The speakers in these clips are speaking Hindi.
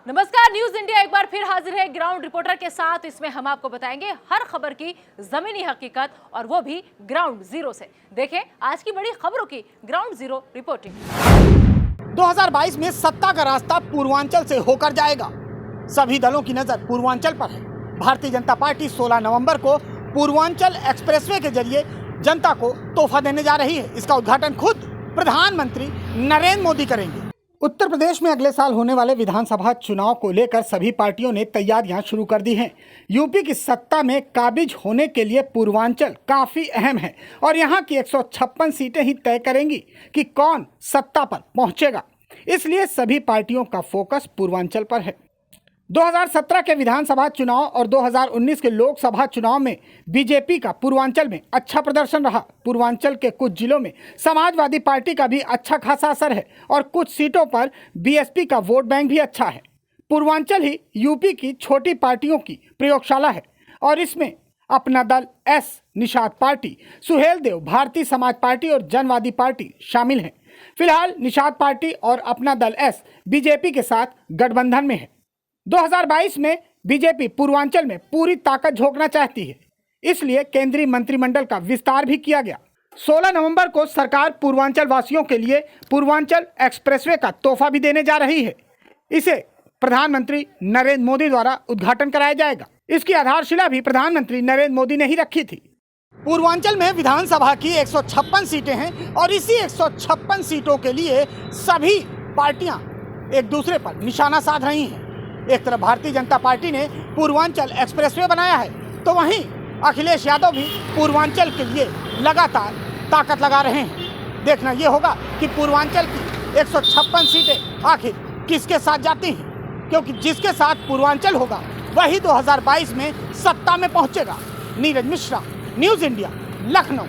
नमस्कार, न्यूज इंडिया एक बार फिर हाजिर है ग्राउंड रिपोर्टर के साथ। इसमें हम आपको बताएंगे हर खबर की जमीनी हकीकत और वो भी ग्राउंड जीरो से। देखें आज की बड़ी खबरों की ग्राउंड जीरो रिपोर्टिंग। 2022 में सत्ता का रास्ता पूर्वांचल से होकर जाएगा। सभी दलों की नजर पूर्वांचल पर है। भारतीय जनता पार्टी 16 नवंबर को पूर्वांचल एक्सप्रेसवे के जरिए जनता को तोहफा देने जा रही है। इसका उद्घाटन खुद प्रधानमंत्री नरेंद्र मोदी करेंगे। उत्तर प्रदेश में अगले साल होने वाले विधानसभा चुनाव को लेकर सभी पार्टियों ने तैयारियां शुरू कर दी हैं। यूपी की सत्ता में काबिज होने के लिए पूर्वांचल काफी अहम है और यहां की 156 सीटें ही तय करेंगी कि कौन सत्ता पर पहुंचेगा। इसलिए सभी पार्टियों का फोकस पूर्वांचल पर है। 2017 के विधानसभा चुनाव और 2019 के लोकसभा चुनाव में बीजेपी का पूर्वांचल में अच्छा प्रदर्शन रहा। पूर्वांचल के कुछ जिलों में समाजवादी पार्टी का भी अच्छा खासा असर है और कुछ सीटों पर बीएसपी का वोट बैंक भी अच्छा है। पूर्वांचल ही यूपी की छोटी पार्टियों की प्रयोगशाला है और इसमें अपना दल S, Nishad party, Suheldev, Bharatiya Samaj party और जनवादी पार्टी शामिल हैं। फिलहाल निषाद पार्टी और अपना दल एस बीजेपी के साथ गठबंधन में है। 2022 में बीजेपी पूर्वांचल में पूरी ताकत झोंकना चाहती है, इसलिए केंद्रीय मंत्रिमंडल का विस्तार भी किया गया। 16 नवंबर को सरकार पूर्वांचल वासियों के लिए पूर्वांचल एक्सप्रेसवे का तोहफा भी देने जा रही है। इसे प्रधानमंत्री नरेंद्र मोदी द्वारा उद्घाटन कराया जाएगा। इसकी आधारशिला भी प्रधानमंत्री नरेंद्र मोदी ने ही रखी थी। पूर्वांचल में विधानसभा की 156 सीटें हैं और इसी 156 सीटों के लिए सभी पार्टियां एक दूसरे पर निशाना साध रही हैं। एक तरफ भारतीय जनता पार्टी ने पूर्वांचल एक्सप्रेसवे बनाया है, तो वहीं अखिलेश यादव भी पूर्वांचल के लिए लगातार ताकत लगा रहे हैं। देखना ये होगा कि पूर्वांचल की 156 सीटें आखिर किसके साथ जाती हैं, क्योंकि जिसके साथ पूर्वांचल होगा वही 2022 में सत्ता में पहुंचेगा। Neeraj Mishra, news India, Lucknow.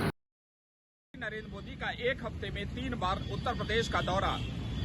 नरेंद्र मोदी का एक हफ्ते में 3 बार उत्तर प्रदेश का दौरा।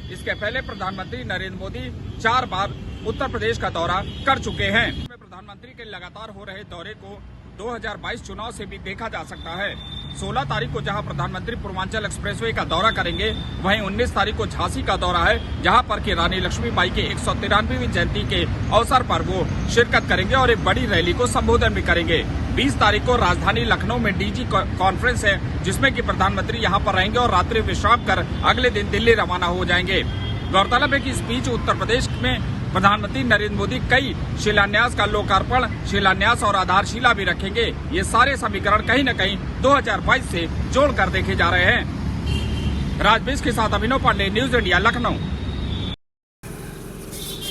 इसके पहले प्रधानमंत्री नरेंद्र मोदी 4 बार उत्तर प्रदेश का दौरा कर चुके हैं। प्रधानमंत्री के लगातार हो रहे दौरे को 2022 चुनाव से भी देखा जा सकता है। 16 तारीख को जहां प्रधानमंत्री पूर्वांचल एक्सप्रेसवे का दौरा करेंगे, वहीं 19 तारीख को झांसी का दौरा है, जहां पर कि रानी लक्ष्मीबाई के 193वीं जयंती के अवसर पर वो शिरकत करेंगे और एक बड़ी रैली को संबोधन भी करेंगे। 20 तारीख को राजधानी लखनऊ में डीजी कॉन्फ्रेंस है, जिसमें कि प्रधानमंत्री यहां पर रहेंगे और रात्रि विश्राम कर अगले दिन दिल्ली रवाना हो जाएंगे। गौरतलब है कि इस बीच उत्तर प्रदेश में प्रधानमंत्री नरेंद्र मोदी कई शिलान्यास का लोकार्पण, शिलान्यास और आधारशिला भी रखेंगे। ये सारे समीकरण कहीं न कहीं 2022 से जोड़कर देखे जा रहे हैं। राजबीस के साथ अभिनव पांडे, न्यूज इंडिया, लखनऊ।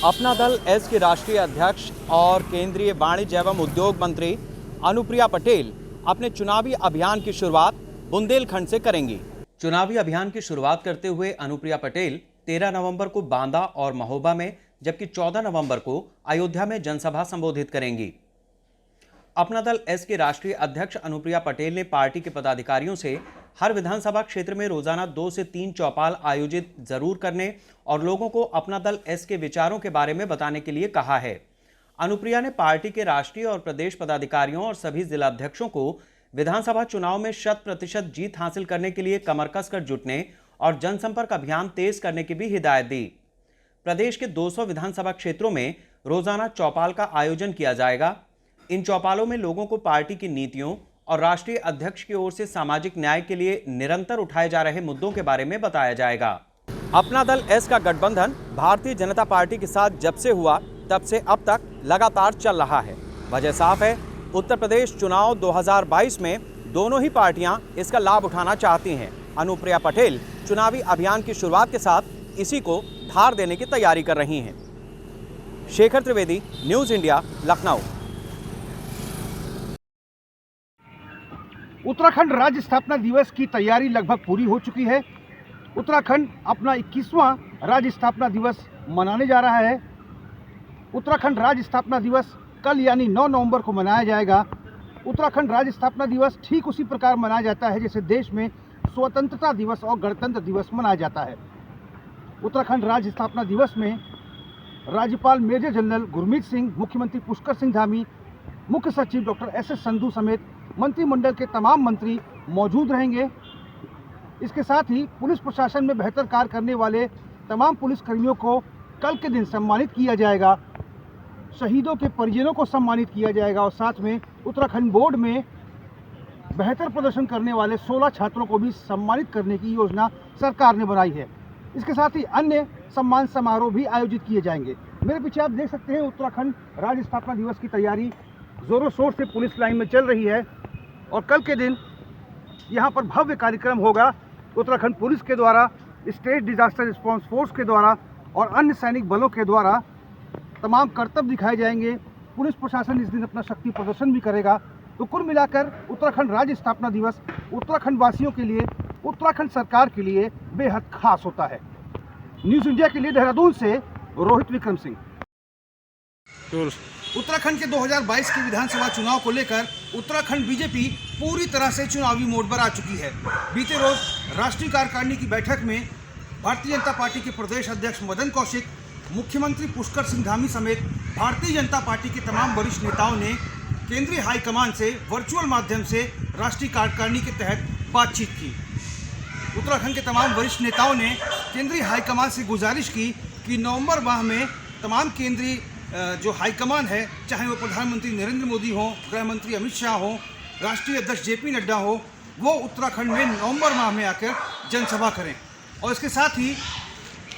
अपना दल एस के राष्ट्रीय अध्यक्ष और केंद्रीय वाणिज्य एवं उद्योग मंत्री अनुप्रिया पटेल अपने चुनावी अभियान की शुरुआत बुंदेलखंड से करेंगी। चुनावी अभियान की शुरुआत करते हुए अनुप्रिया पटेल 13 नवंबर को बांदा और महोबा में, जबकि 14 नवंबर को अयोध्या में जनसभा संबोधित करेंगी। अपना दल एस के राष्ट्रीय अध्यक्ष अनुप्रिया पटेल ने पार्टी के पदाधिकारियों से हर विधानसभा क्षेत्र में रोजाना 2 से 3 चौपाल आयोजित जरूर करने और लोगों को अपना दल एस के विचारों के बारे में बताने के लिए कहा है। अनुप्रिया ने पार्टी के राष्ट्रीय और प्रदेश पदाधिकारियों और सभी जिलाध्यक्षों को विधानसभा चुनाव में 100% जीत हासिल करने के लिए कमर कसकर जुटने और जनसंपर्क अभियान तेज करने की भी हिदायत दी। प्रदेश के 200 विधानसभा क्षेत्रों में रोजाना चौपाल का आयोजन किया जाएगा। इन चौपालों में लोगों को पार्टी की नीतियों और राष्ट्रीय अध्यक्ष की ओर से सामाजिक न्याय के लिए निरंतर उठाए जा रहे मुद्दों के बारे में बताया जाएगा। अपना दल एस का गठबंधन भारतीय जनता पार्टी के साथ जब से हुआ तब से अब तक लगातार चल रहा है। वजह साफ है, उत्तर प्रदेश चुनाव 2022 में दोनों ही पार्टियां इसका लाभ उठाना चाहती हैं। अनुप्रिया पटेल चुनावी अभियान की शुरुआत के साथ इसी को धार देने की तैयारी कर रही हैं। Shekhar Trivedi, news India, Lucknow. उत्तराखंड राज्य स्थापना दिवस की तैयारी लगभग पूरी हो चुकी है। उत्तराखंड अपना 21वां राज्य स्थापना दिवस मनाने जा रहा है। उत्तराखंड राज्य स्थापना दिवस कल यानी 9 नवंबर को मनाया जाएगा। उत्तराखंड राज्य स्थापना दिवस ठीक उसी प्रकार मनाया जाता है जैसे देश में स्वतंत्रता दिवस और गणतंत्र दिवस मनाया जाता है। उत्तराखंड राज्य स्थापना दिवस में राज्यपाल मेजर जनरल गुरमीत सिंह, मुख्यमंत्री पुष्कर सिंह धामी, मुख्य सचिव डॉक्टर एस.एस. संधू समेत मंत्रिमंडल के तमाम मंत्री मौजूद रहेंगे। इसके साथ ही पुलिस प्रशासन में बेहतर कार्य करने वाले तमाम पुलिसकर्मियों को कल के दिन सम्मानित किया जाएगा। शहीदों के परिजनों को सम्मानित किया जाएगा और साथ में उत्तराखंड बोर्ड में बेहतर प्रदर्शन करने वाले 16 छात्रों को भी सम्मानित करने की योजना सरकार ने बनाई है। इसके साथ ही अन्य सम्मान समारोह भी आयोजित किए जाएंगे। मेरे पीछे आप देख सकते हैं उत्तराखंड राज्य स्थापना दिवस की तैयारी जोरों शोर से पुलिस लाइन में चल रही है और कल के दिन यहाँ पर भव्य कार्यक्रम होगा। उत्तराखंड पुलिस के द्वारा, स्टेट डिजास्टर रिस्पांस फोर्स के द्वारा और अन्य सैनिक बलों के द्वारा तमाम करतब दिखाए जाएंगे। पुलिस प्रशासन इस दिन अपना शक्ति प्रदर्शन भी करेगा। तो कुल मिलाकर उत्तराखंड राज्य स्थापना दिवस उत्तराखंड वासियों के लिए, उत्तराखंड सरकार के लिए बेहद खास होता है। न्यूज़ इंडिया के लिए देहरादून से रोहित विक्रम सिंह। उत्तराखंड के 2022 के विधानसभा चुनाव को लेकर उत्तराखंड बीजेपी पूरी तरह से चुनावी मोड पर आ चुकी है। बीते रोज राष्ट्रीय कार्यकारिणी की बैठक में भारतीय जनता पार्टी के प्रदेश अध्यक्ष मदन कौशिक, मुख्यमंत्री पुष्कर सिंह धामी समेत भारतीय जनता पार्टी के तमाम वरिष्ठ नेताओं ने केंद्रीय हाईकमान से वर्चुअल माध्यम से राष्ट्रीय कार्यकारिणी के तहत बातचीत की। उत्तराखंड के तमाम वरिष्ठ नेताओं ने केंद्रीय हाईकमान से गुजारिश की कि नवंबर माह में तमाम केंद्रीय जो हाईकमान है, चाहे वो प्रधानमंत्री नरेंद्र मोदी हो, गृह मंत्री अमित शाह हो, राष्ट्रीय अध्यक्ष जेपी नड्डा हो, वो उत्तराखंड में नवंबर माह में आकर जनसभा करें। और इसके साथ ही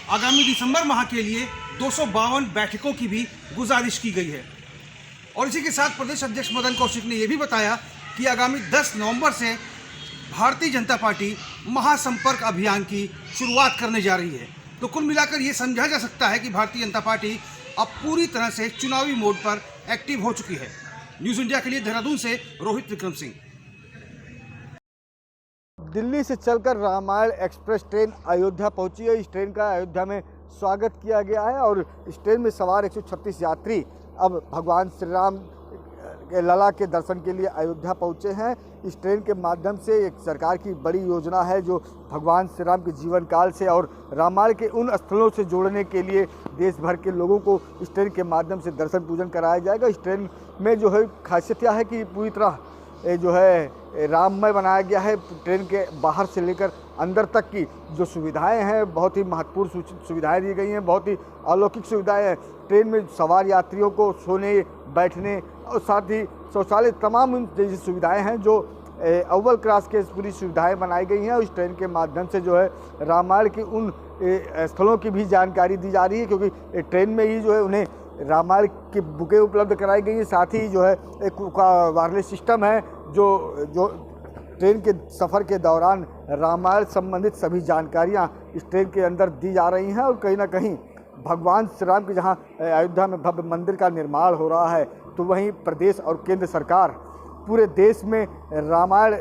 आगामी दिसंबर माह के लिए 252 बैठकों की भी गुजारिश की गई है। और इसी के साथ प्रदेश अध्यक्ष मदन कौशिक ने यह भी बताया कि आगामी 10 नवंबर से भारतीय जनता पार्टी महासंपर्क अभियान की शुरुआत करने जा रही है। तो कुल मिलाकर ये समझा जा सकता है कि भारतीय जनता पार्टी अब पूरी तरह से चुनावी मोड पर एक्टिव हो चुकी है। न्यूज़ इंडिया के लिए देहरादून से रोहित विक्रम सिंह। दिल्ली से चलकर रामायण एक्सप्रेस ट्रेन अयोध्या पहुंची है। इस ट्रेन का अयोध्या में स्वागत किया गया है और इस ट्रेन में सवार 136 यात्री अब भगवान श्री राम के लला के दर्शन के लिए अयोध्या पहुंचे हैं। इस ट्रेन के माध्यम से एक सरकार की बड़ी योजना है जो भगवान श्री राम के जीवन काल से और रामायण के उन स्थलों से जोड़ने के लिए देश भर के लोगों को इस ट्रेन के माध्यम से दर्शन पूजन कराया जाएगा। इस ट्रेन में जो है खासियत यह है कि पूरी तरह जो है राममय बनाया गया है। ट्रेन के बाहर से लेकर अंदर तक की जो सुविधाएं हैं, बहुत ही महत्वपूर्ण सुविधाएं दी गई हैं, बहुत ही अलौकिक सुविधाएं हैं। ट्रेन में सवार यात्रियों को सोने, बैठने और साथ ही शौचालय, तमाम जैसी सुविधाएं हैं जो अव्वल क्लास के पूरी सुविधाएं बनाई गई हैं। और इस ट्रेन के माध्यम से जो है रामायण की उन स्थलों की भी जानकारी दी जा रही है, क्योंकि ट्रेन में ही जो है उन्हें रामायण की बुकें उपलब्ध कराई गई हैं। साथ ही जो है एक वायरलेस सिस्टम है जो ट्रेन के सफ़र के दौरान रामायण संबंधित सभी जानकारियां इस ट्रेन के अंदर दी जा रही हैं। और कहीं ना कहीं भगवान श्री राम के जहां अयोध्या में भव्य मंदिर का निर्माण हो रहा है, तो वहीं प्रदेश और केंद्र सरकार पूरे देश में रामायण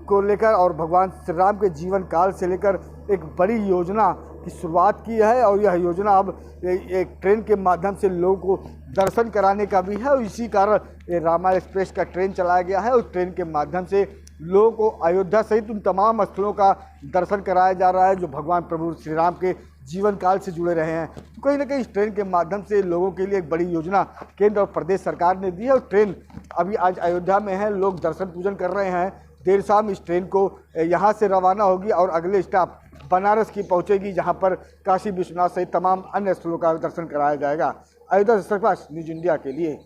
को लेकर और भगवान श्री राम के जीवन काल से लेकर एक बड़ी योजना की शुरुआत की है। और यह योजना अब एक ट्रेन के माध्यम से लोगों को दर्शन कराने का भी है और इसी कारण रामायण एक्सप्रेस का ट्रेन चलाया गया है। और ट्रेन के माध्यम से लोगों को अयोध्या सहित उन तमाम स्थलों का दर्शन कराया जा रहा है जो भगवान प्रभु श्री राम के जीवन काल से जुड़े रहे हैं। तो कहीं ना कहीं इस ट्रेन के माध्यम से लोगों के लिए एक बड़ी योजना केंद्र और प्रदेश सरकार ने दी है। और ट्रेन अभी आज अयोध्या में है, लोग दर्शन पूजन कर रहे हैं। देर शाम इस ट्रेन को यहाँ से रवाना होगी और अगले स्टॉप बनारस की पहुँचेगी, जहाँ पर काशी विश्वनाथ सहित तमाम अन्य स्थलों का दर्शन कराया जाएगा। अयोध्या से प्रकाश, न्यूज़ इंडिया के लिए।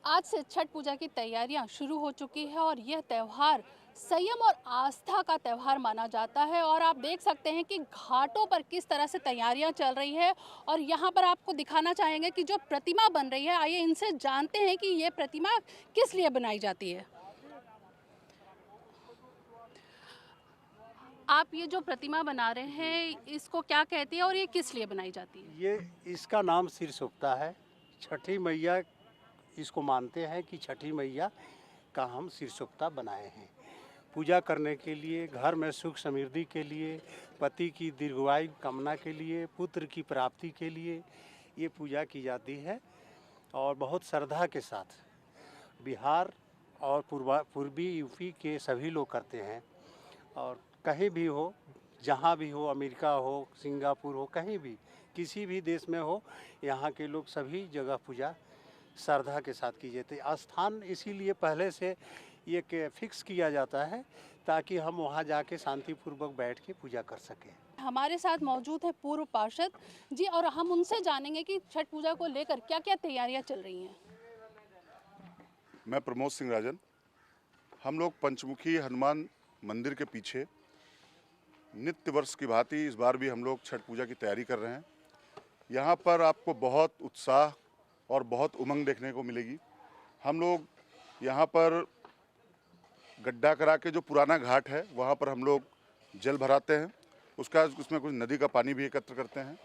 आज से छठ पूजा की तैयारियां शुरू हो चुकी है और यह त्यौहार संयम और आस्था का त्यौहार माना जाता है। और आप देख सकते हैं कि घाटों पर किस तरह से तैयारियां चल रही है और यहाँ पर आपको दिखाना चाहेंगे कि जो प्रतिमा बन रही है, आइए इनसे जानते हैं कि ये प्रतिमा किस लिए बनाई जाती है। आप ये जो प्रतिमा बना रहे हैं, इसको क्या कहती है और ये किस लिए बनाई जाती है? ये इसका नाम सिरसुप्ता है। छठी मैया इसको मानते हैं कि छठी मैया का हम सिरसुप्ता बनाए हैं पूजा करने के लिए, घर में सुख समृद्धि के लिए, पति की दीर्घायु कामना के लिए, पुत्र की प्राप्ति के लिए ये पूजा की जाती है। और बहुत श्रद्धा के साथ बिहार और पूर्वी यूपी के सभी लोग करते हैं। और कहीं भी हो, जहाँ भी हो, अमेरिका हो, सिंगापुर हो, कहीं भी किसी भी देश में हो, यहाँ के लोग सभी जगह पूजा श्रद्धा के साथ की जाती है। स्थान इसीलिए पहले से ये फिक्स किया जाता है ताकि हम वहाँ जाके शांतिपूर्वक बैठ के पूजा कर सकें। हमारे साथ मौजूद हैं पूर्व पार्षद जी, और हम उनसे जानेंगे कि छठ पूजा को लेकर क्या क्या तैयारियां चल रही हैं। मैं प्रमोद सिंह राजन। हम लोग पंचमुखी हनुमान मंदिर के पीछे नित्य वर्ष की भांति इस बार भी हम लोग छठ पूजा की तैयारी कर रहे हैं। यहाँ पर आपको बहुत उत्साह और बहुत उमंग देखने को मिलेगी। हम लोग यहाँ पर गड्ढा करा के जो पुराना घाट है वहाँ पर हम लोग जल भराते हैं, उसमें कुछ नदी का पानी भी एकत्र करते हैं।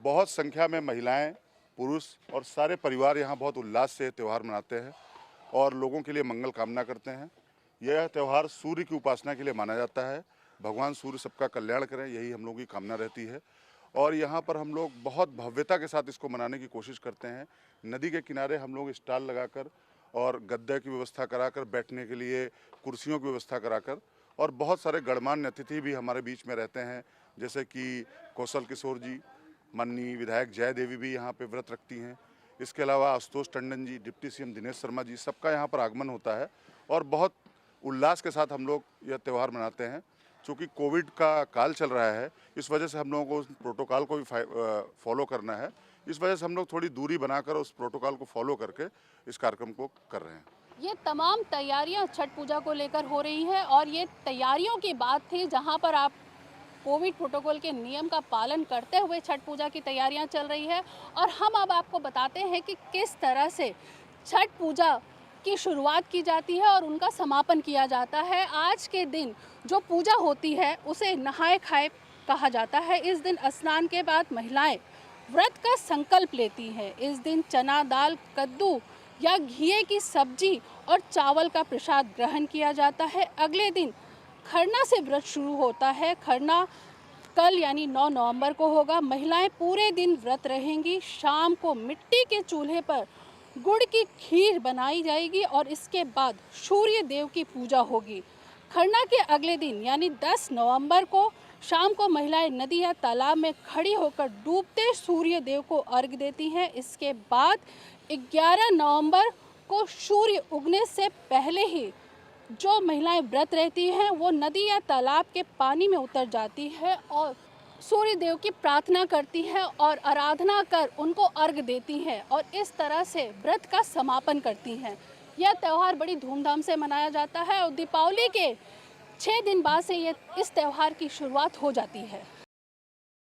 बहुत संख्या में महिलाएं, पुरुष और सारे परिवार यहाँ बहुत उल्लास से त्यौहार मनाते हैं और लोगों के लिए मंगल कामना करते हैं। यह त्यौहार सूर्य की उपासना के लिए माना जाता है। भगवान सूर्य सबका कल्याण करें, यही हम लोगों की कामना रहती है। और यहाँ पर हम लोग बहुत भव्यता के साथ इसको मनाने की कोशिश करते हैं। नदी के किनारे हम लोग स्टॉल लगाकर और गद्दे की व्यवस्था कराकर, बैठने के लिए कुर्सियों की व्यवस्था कराकर, और बहुत सारे गणमान्य अतिथि भी हमारे बीच में रहते हैं, जैसे कि कौशल किशोर जी, माननीय विधायक जय देवी भी यहाँ पे व्रत रखती हैं। इसके अलावा आशुतोष टंडन जी, डिप्टी सीएम दिनेश शर्मा जी, सबका यहाँ पर आगमन होता है और बहुत उल्लास के साथ हम लोग यह त्यौहार मनाते हैं। चूँकि कोविड का काल चल रहा है, इस वजह से हम लोगों को उस प्रोटोकॉल को भी फॉलो करना है। इस वजह से हम लोग थोड़ी दूरी बनाकर उस प्रोटोकॉल को फॉलो करके इस कार्यक्रम को कर रहे हैं। ये तमाम तैयारियां छठ पूजा को लेकर हो रही हैं और ये तैयारियों की बात थी जहां पर आप कोविड प्रोटोकॉल के नियम का पालन करते हुए छठ पूजा की तैयारियां चल रही है। और हम अब आपको बताते हैं कि किस तरह से छठ पूजा की शुरुआत की जाती है और उनका समापन किया जाता है। आज के दिन जो पूजा होती है उसे नहाए खाए कहा जाता है। इस दिन स्नान के बाद महिलाएं व्रत का संकल्प लेती हैं। इस दिन चना दाल, कद्दू या घिए की सब्जी और चावल का प्रसाद ग्रहण किया जाता है। अगले दिन खरना से व्रत शुरू होता है। खरना कल यानी 9 नवंबर को होगा। महिलाएं पूरे दिन व्रत रहेंगी। शाम को मिट्टी के चूल्हे पर गुड़ की खीर बनाई जाएगी और इसके बाद सूर्य देव की पूजा होगी। खरना के अगले दिन यानी 10 नवंबर को शाम को महिलाएं नदी या तालाब में खड़ी होकर डूबते सूर्य देव को अर्घ देती हैं। इसके बाद 11 नवंबर को सूर्य उगने से पहले ही जो महिलाएं व्रत रहती हैं वो नदी या तालाब के पानी में उतर जाती है और सूर्य देव की प्रार्थना करती है और आराधना कर उनको अर्घ देती हैं और इस तरह से व्रत का समापन करती हैं। यह त्यौहार बड़ी धूमधाम से मनाया जाता है और दीपावली के 6 दिन बाद से इस त्यौहार की शुरुआत हो जाती है।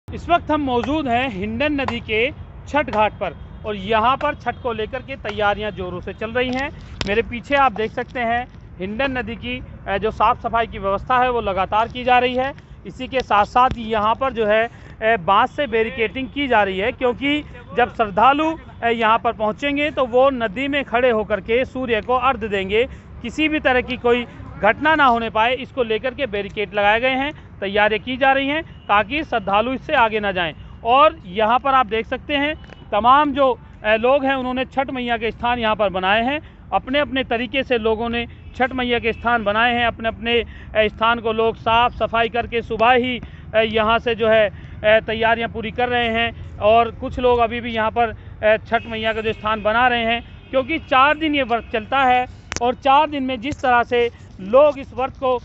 इस वक्त हम मौजूद हैं हिंडन नदी के छठ घाट पर और यहाँ पर छठ को लेकर के तैयारियां जोरों से चल रही हैं। मेरे पीछे आप देख सकते हैं हिंडन नदी की जो साफ़ सफाई की व्यवस्था है वो लगातार की जा रही है। इसी के साथ साथ यहाँ पर जो है बांस से बैरिकेडिंग की जा रही है, क्योंकि जब श्रद्धालु यहाँ पर पहुँचेंगे तो वो नदी में खड़े होकर के सूर्य को अर्घ्य देंगे। किसी भी तरह की कोई घटना ना होने पाए, इसको लेकर के बैरिकेड लगाए गए हैं। तैयारियां की जा रही हैं ताकि श्रद्धालु इससे आगे ना जाएं। और यहाँ पर आप देख सकते हैं तमाम जो लोग हैं उन्होंने छठ मैया के स्थान यहाँ पर बनाए हैं। अपने अपने तरीके से लोगों ने छठ मैया के स्थान बनाए हैं। अपने अपने स्थान को लोग साफ़ सफाई करके सुबह ही यहाँ से जो है तैयारियां पूरी कर रहे हैं और कुछ लोग अभी भी यहाँ पर छठ मैया का जो स्थान बना रहे हैं, क्योंकि 4 दिन ये व्रत चलता है और 4 दिन में जिस तरह से लोग इस व्रत को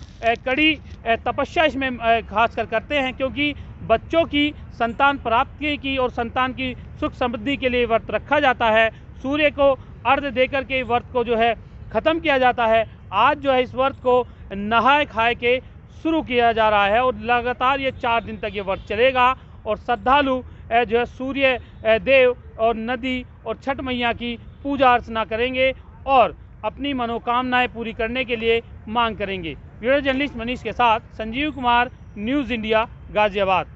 कड़ी तपस्या इसमें खास कर करते हैं, क्योंकि बच्चों की संतान प्राप्ति की और संतान की सुख समृद्धि के लिए व्रत रखा जाता है। सूर्य को अर्घ्य देकर के व्रत को जो है ख़त्म किया जाता है। आज जो है इस व्रत को नहाए खाए के शुरू किया जा रहा है और लगातार ये 4 दिन तक ये व्रत चलेगा और श्रद्धालु जो है सूर्य देव और नदी और छठ मैया की पूजा अर्चना करेंगे और अपनी मनोकामनाएं पूरी करने के लिए मांग करेंगे। वीडियो जर्नलिस्ट मनीष के साथ संजीव कुमार, न्यूज़ इंडिया, गाजियाबाद।